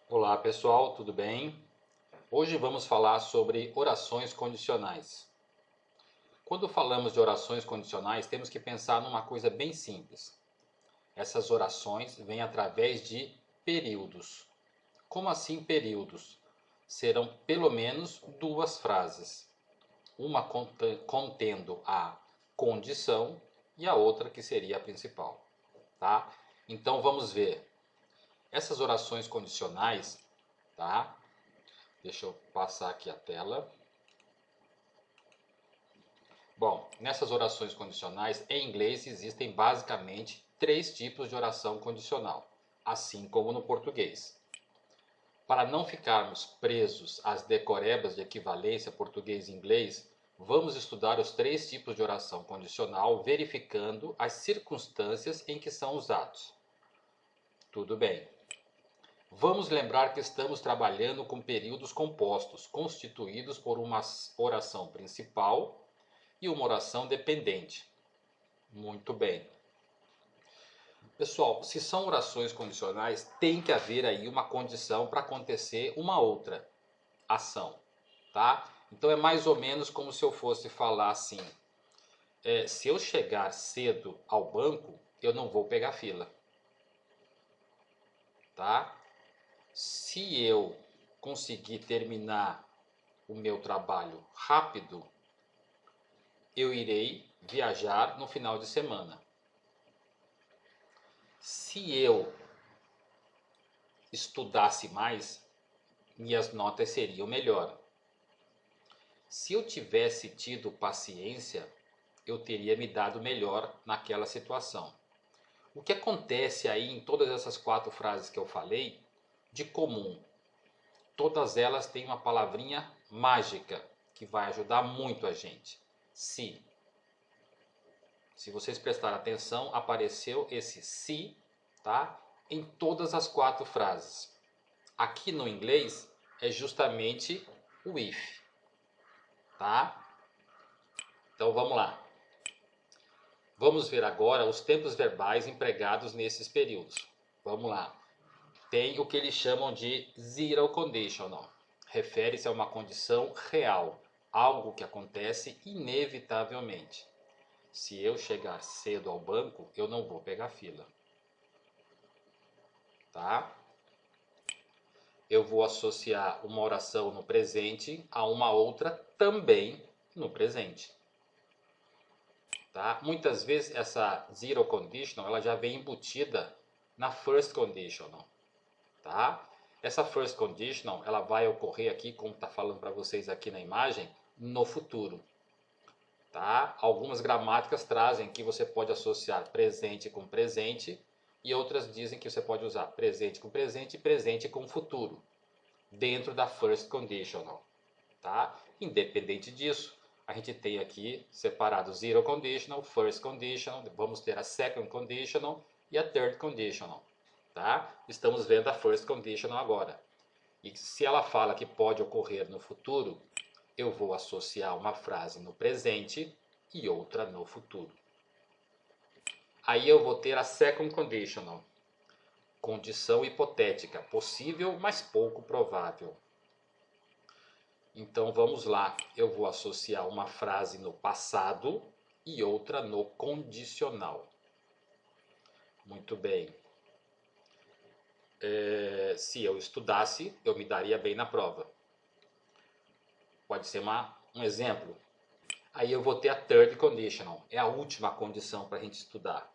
Olá pessoal, tudo bem? Hoje vamos falar sobre orações condicionais. Quando falamos de orações condicionais, temos que pensar numa coisa bem simples. Essas orações vêm através de períodos. Como assim períodos? Serão pelo menos duas frases, uma contendo a condição e a outra que seria a principal, tá? Então vamos ver. Essas orações condicionais, tá? Deixa eu passar aqui a tela. Bom, nessas orações condicionais, em inglês existem basicamente três tipos de oração condicional, assim como no português. Para não ficarmos presos às decorebas de equivalência português e inglês, vamos estudar os três tipos de oração condicional, verificando as circunstâncias em que são usados. Tudo bem. Vamos lembrar que estamos trabalhando com períodos compostos, constituídos por uma oração principal e uma oração dependente. Muito bem. Pessoal, se são orações condicionais, tem que haver aí uma condição para acontecer uma outra ação, tá? Então é mais ou menos como se eu fosse falar assim: se eu chegar cedo ao banco, eu não vou pegar fila, tá? Se eu conseguir terminar o meu trabalho rápido, eu irei viajar no final de semana. Se eu estudasse mais, minhas notas seriam melhor. Se eu tivesse tido paciência, eu teria me dado melhor naquela situação. O que acontece aí em todas essas quatro frases que eu falei, de comum? Todas elas têm uma palavrinha mágica que vai ajudar muito a gente. Se. Se vocês prestarem atenção, apareceu esse se, tá? Em todas as quatro frases. Aqui no inglês é justamente o if, tá? Então vamos lá. Vamos ver agora os tempos verbais empregados nesses períodos. Vamos lá. Tem o que eles chamam de zero conditional. Refere-se a uma condição real, algo que acontece inevitavelmente. Se eu chegar cedo ao banco, eu não vou pegar fila. Tá? Eu vou associar uma oração no presente a uma outra também no presente. Tá? Muitas vezes essa zero conditional ela já vem embutida na first conditional. Tá? Essa first conditional ela vai ocorrer aqui, como está falando para vocês aqui na imagem, no futuro. Tá? Algumas gramáticas trazem que você pode associar presente com presente e outras dizem que você pode usar presente com presente e presente com futuro dentro da first conditional. Tá? Independente disso, a gente tem aqui separado zero conditional, first conditional, vamos ter a second conditional e a third conditional. Tá? Estamos vendo a first conditional agora. E se ela fala que pode ocorrer no futuro, eu vou associar uma frase no presente e outra no futuro. Aí eu vou ter a second conditional, condição hipotética, possível, mas pouco provável. Então vamos lá, eu vou associar uma frase no passado e outra no condicional. Muito bem. Se eu estudasse, eu me daria bem na prova. Pode ser um exemplo. Aí eu vou ter a third conditional, é a última condição para a gente estudar.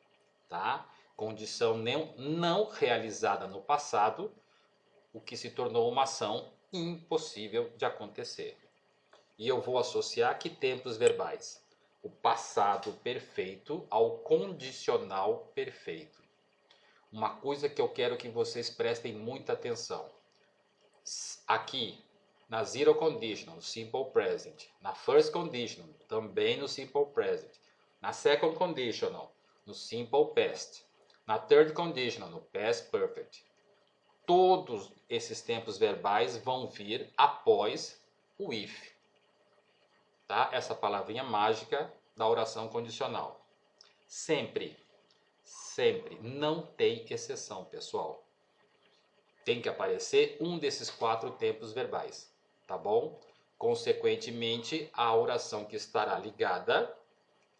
Tá? Condição não realizada no passado, o que se tornou uma ação impossível de acontecer. E eu vou associar que tempos verbais? O passado perfeito ao condicional perfeito. Uma coisa que eu quero que vocês prestem muita atenção. Aqui, na zero conditional, no simple present. Na first conditional, também no simple present. Na second conditional, no simple past. Na third conditional, no past perfect. Todos esses tempos verbais vão vir após o if. Tá? Essa palavrinha mágica da oração condicional. Sempre, sempre, não tem exceção, pessoal. tem que aparecer um desses 4 tempos verbais, tá bom? Consequentemente, a oração que estará ligada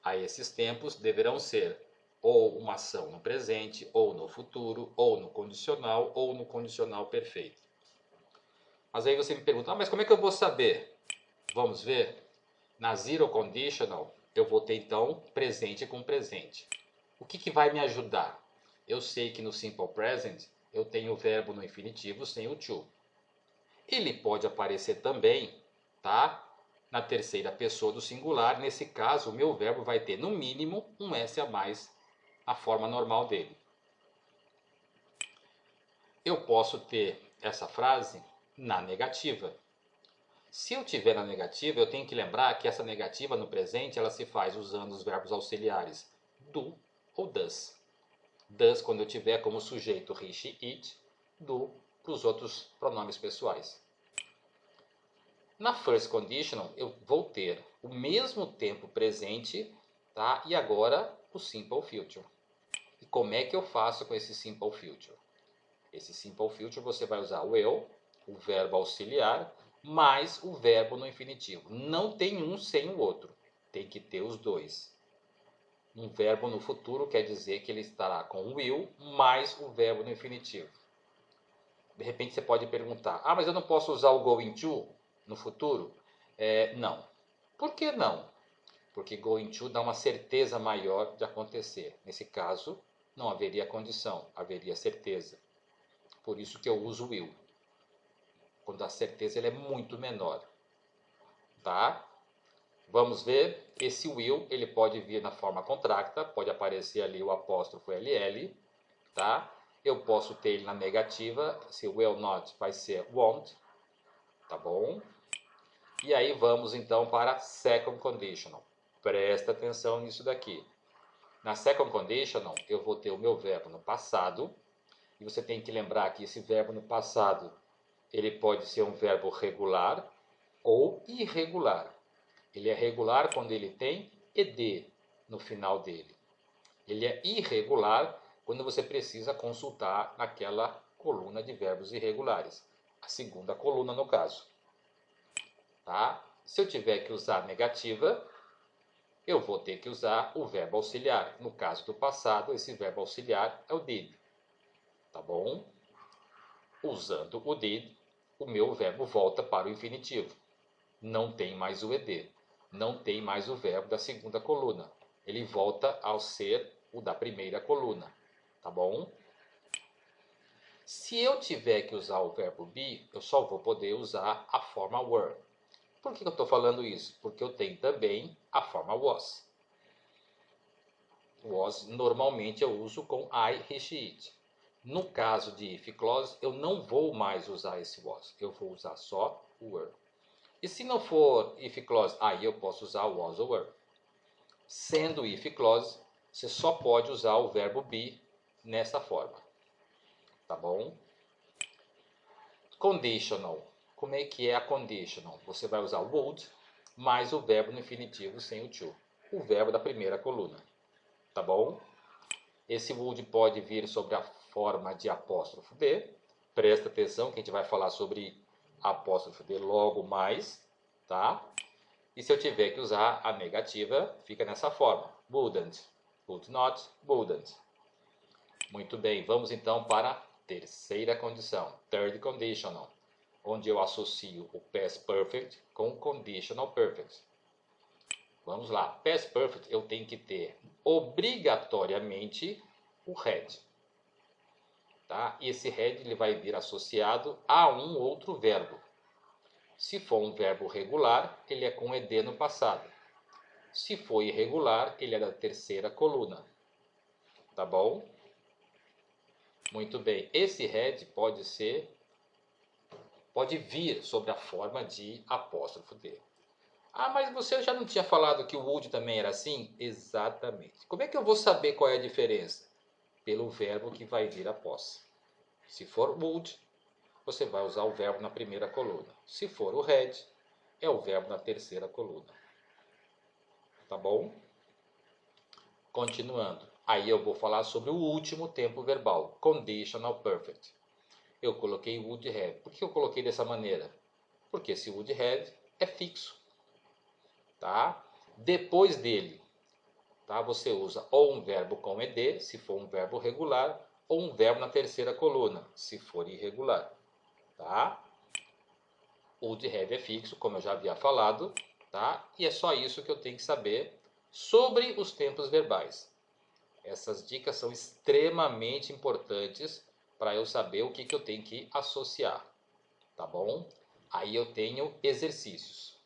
a esses tempos deverão ser ou uma ação no presente, ou no futuro, ou no condicional perfeito. Mas aí você me pergunta, mas como é que eu vou saber? Vamos ver? Na zero conditional, eu vou ter então presente com presente. O que vai me ajudar? Eu sei que no simple present eu tenho o verbo no infinitivo sem o to. Ele pode aparecer também, tá? Na terceira pessoa do singular. Nesse caso, o meu verbo vai ter no mínimo um S a mais, a forma normal dele. Eu posso ter essa frase na negativa. Se eu tiver na negativa, eu tenho que lembrar que essa negativa no presente ela se faz usando os verbos auxiliares do ou does. Does quando eu tiver como sujeito he, she, it, do para os outros pronomes pessoais. Na first conditional eu vou ter o mesmo tempo presente, tá? E agora o simple future. E como é que eu faço com esse simple future? Esse simple future você vai usar o will, o verbo auxiliar, mais o verbo no infinitivo. Não tem um sem o outro. Tem que ter os dois. Um verbo no futuro quer dizer que ele estará com o will mais o verbo no infinitivo. De repente você pode perguntar, mas eu não posso usar o going to no futuro? Não. Por que não? Porque going to dá uma certeza maior de acontecer. Nesse caso, não haveria condição, haveria certeza. Por isso que eu uso will. Quando a certeza ele é muito menor. Tá? Vamos ver, esse will ele pode vir na forma contracta, pode aparecer ali o apóstrofo LL, tá? Eu posso ter ele na negativa, se will not vai ser won't, tá bom? E aí vamos então para second conditional. Presta atenção nisso daqui. Na second conditional eu vou ter o meu verbo no passado, e você tem que lembrar que esse verbo no passado ele pode ser um verbo regular ou irregular. Ele é regular quando ele tem ed no final dele. Ele é irregular quando você precisa consultar naquela coluna de verbos irregulares. A segunda coluna, no caso. Tá? Se eu tiver que usar negativa, eu vou ter que usar o verbo auxiliar. No caso do passado, esse verbo auxiliar é o did. Tá bom? Usando o did, o meu verbo volta para o infinitivo. Não tem mais o ed. Não tem mais o verbo da segunda coluna. Ele volta ao ser o da primeira coluna. Tá bom? Se eu tiver que usar o verbo be, eu só vou poder usar a forma were. Por que eu estou falando isso? Porque eu tenho também a forma was. Was, normalmente eu uso com I, he, she, it. No caso de if clause, eu não vou mais usar esse was. Eu vou usar só o were. E se não for if clause, aí eu posso usar o was ou were. Sendo if clause, você só pode usar o verbo be nessa forma. Tá bom? Conditional. Como é que é a conditional? Você vai usar o would mais o verbo no infinitivo sem o to. O verbo da primeira coluna. Tá bom? Esse would pode vir sobre a forma de apóstrofo D. Presta atenção que a gente vai falar sobre apóstrofo D logo mais. Tá? E se eu tiver que usar a negativa, fica nessa forma. Wouldn't, would not, wouldn't. Muito bem, vamos então para a terceira condição, third conditional, onde eu associo o past perfect com o conditional perfect. Vamos lá, past perfect eu tenho que ter obrigatoriamente o had. Tá? E esse had ele vai vir associado a um outro verbo. Se for um verbo regular, ele é com ed no passado. Se for irregular, ele é da terceira coluna. Tá bom? Muito bem. Esse had pode vir sobre a forma de apóstrofo D. Mas você já não tinha falado que o would também era assim? Exatamente. Como é que eu vou saber qual é a diferença? Pelo verbo que vai vir após. Se for would, você vai usar o verbo na primeira coluna. Se for o had, é o verbo na terceira coluna. Tá bom? Continuando. Aí eu vou falar sobre o último tempo verbal, conditional perfect. eu coloquei would have. Por que eu coloquei dessa maneira? Porque esse would have é fixo. Tá? Depois dele, tá? Você usa ou um verbo com ed, se for um verbo regular, ou um verbo na terceira coluna, se for irregular. Tá? Would have é fixo, como eu já havia falado. Tá? E é só isso que eu tenho que saber sobre os tempos verbais. Essas dicas são extremamente importantes para eu saber o que eu tenho que associar. Tá bom? Aí eu tenho exercícios.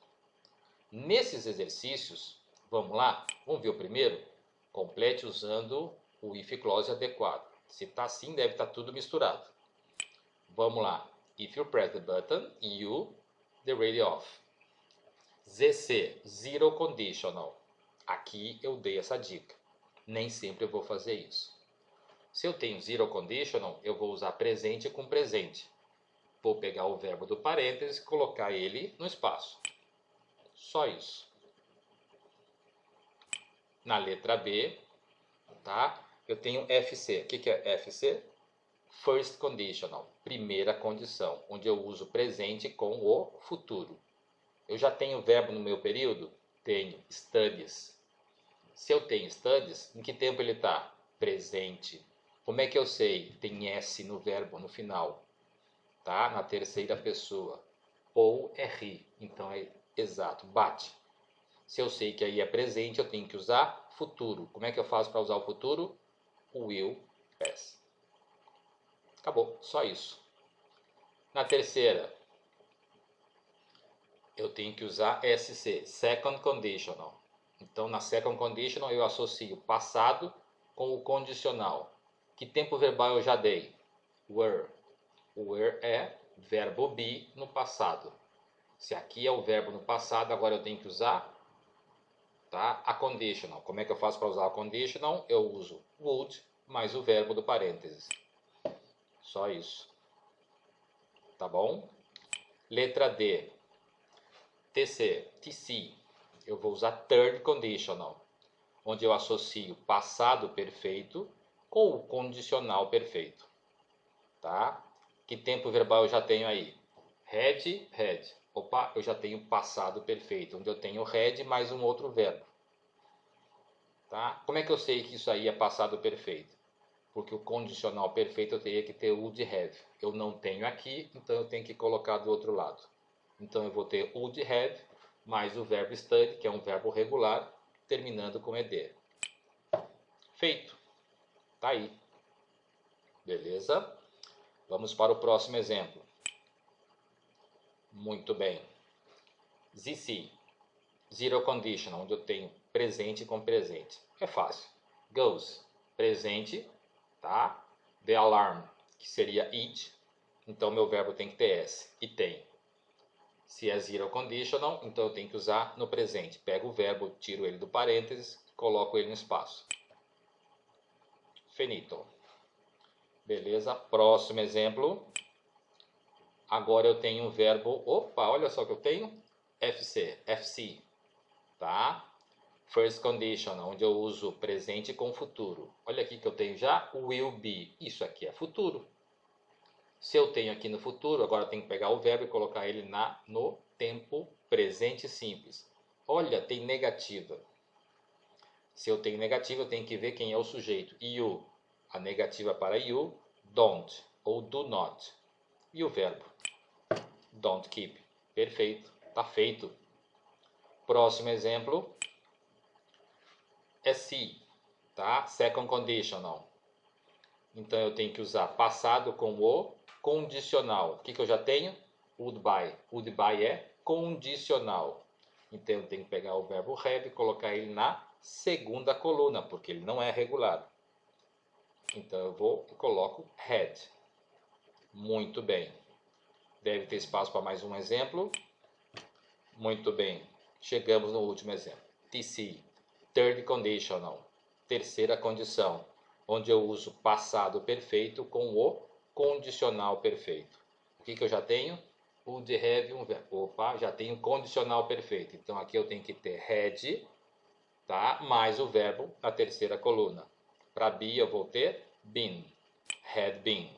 Nesses exercícios, vamos lá? Vamos ver o primeiro? Complete usando o if clause adequado. Se está assim, deve estar tudo misturado. Vamos lá. If you press the button, you the radio off. ZC, zero conditional. Aqui eu dei essa dica. Nem sempre eu vou fazer isso. Se eu tenho zero conditional, eu vou usar presente com presente. Vou pegar o verbo do parênteses e colocar ele no espaço. Só isso. Na letra B, tá? Eu tenho FC. O que é FC? First conditional. Primeira condição, onde eu uso presente com o futuro. Eu já tenho verbo no meu período? Tenho. Studies. Se eu tenho studies, em que tempo ele está? Presente. Como é que eu sei? Tem S no verbo no final. Tá? Na terceira pessoa. Ou é he. Então é exato. Bate. Se eu sei que aí é presente, eu tenho que usar futuro. Como é que eu faço para usar o futuro? Will pass. Acabou. Só isso. Na terceira, eu tenho que usar SC. Second conditional. Então, na second conditional, eu associo passado com o condicional. Que tempo verbal eu já dei? Were. Were é verbo be no passado. Se aqui é o verbo no passado, agora eu tenho que usar, tá, a conditional. Como é que eu faço para usar a conditional? Eu uso would mais o verbo do parênteses. Só isso. Tá bom? Letra D. TC. TC. Eu vou usar third conditional, onde eu associo passado perfeito com o condicional perfeito. Tá? Que tempo verbal eu já tenho aí? Had, had. Opa, eu já tenho passado perfeito, onde eu tenho had mais um outro verbo. Tá? Como é que eu sei que isso aí é passado perfeito? Porque o condicional perfeito eu teria que ter would have. Eu não tenho aqui, então eu tenho que colocar do outro lado. Então eu vou ter would have mais o verbo study, que é um verbo regular, terminando com ed. Feito. Tá aí. Beleza? Vamos para o próximo exemplo. Muito bem. ZC. Zero conditional, onde eu tenho presente com presente. É fácil. Goes. Presente. Tá? The alarm, que seria it. Então meu verbo tem que ter S. E tem. Se é zero conditional, então eu tenho que usar no presente. Pego o verbo, tiro ele do parênteses, coloco ele no espaço. Finito. Beleza? Próximo exemplo. Agora eu tenho um verbo... Opa, olha só que eu tenho. FC. Tá? First conditional, onde eu uso presente com futuro. Olha aqui que eu tenho já will be. Isso aqui é futuro. Se eu tenho aqui no futuro, agora eu tenho que pegar o verbo e colocar ele no tempo presente simples. Olha, tem negativa. Se eu tenho negativa, eu tenho que ver quem é o sujeito. You. A negativa para you, don't ou do not. E o verbo? Don't keep. Perfeito. Está feito. Próximo exemplo é se. Tá? Second conditional. Então eu tenho que usar passado com o condicional. O que eu já tenho? Would by. Would by é condicional. Então eu tenho que pegar o verbo have e colocar ele na segunda coluna, porque ele não é regular. Então eu vou e coloco had. Muito bem. Deve ter espaço para mais um exemplo. Muito bem. Chegamos no último exemplo. TC. Third conditional. Terceira condição, onde eu uso passado perfeito com o condicional perfeito. O que eu já tenho? Would have um verbo. Opa, já tenho condicional perfeito. Então aqui eu tenho que ter had, tá? Mais o verbo na terceira coluna. Para be eu vou ter been. Had been.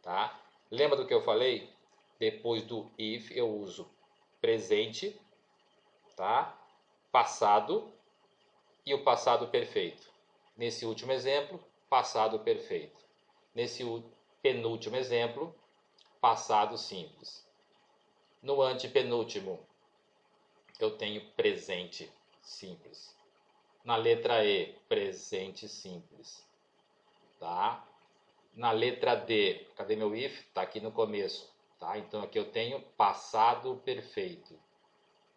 Tá? Lembra do que eu falei? Depois do if eu uso presente, tá? Passado e o passado perfeito. Nesse último exemplo, passado perfeito. Nesse penúltimo exemplo, passado simples. No antepenúltimo, eu tenho presente simples. Na letra E, presente simples. Tá? Na letra D, cadê meu if? Está aqui no começo. Tá? Então aqui eu tenho passado perfeito.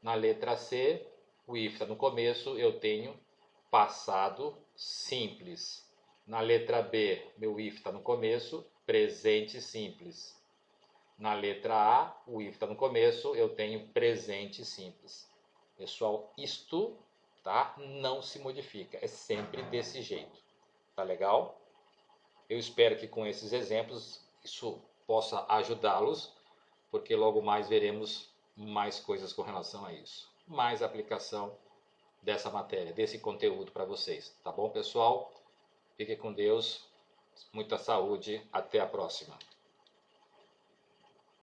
Na letra C, o if está no começo, eu tenho passado simples. Na letra B, meu if está no começo, presente simples. Na letra A, o if está no começo, eu tenho presente simples. Pessoal, isto, tá, não se modifica, é sempre desse jeito. Tá legal? Eu espero que com esses exemplos isso possa ajudá-los, porque logo mais veremos mais coisas com relação a isso. Mais aplicação dessa matéria, desse conteúdo para vocês. Tá bom, pessoal? Fiquem com Deus, muita saúde, até a próxima.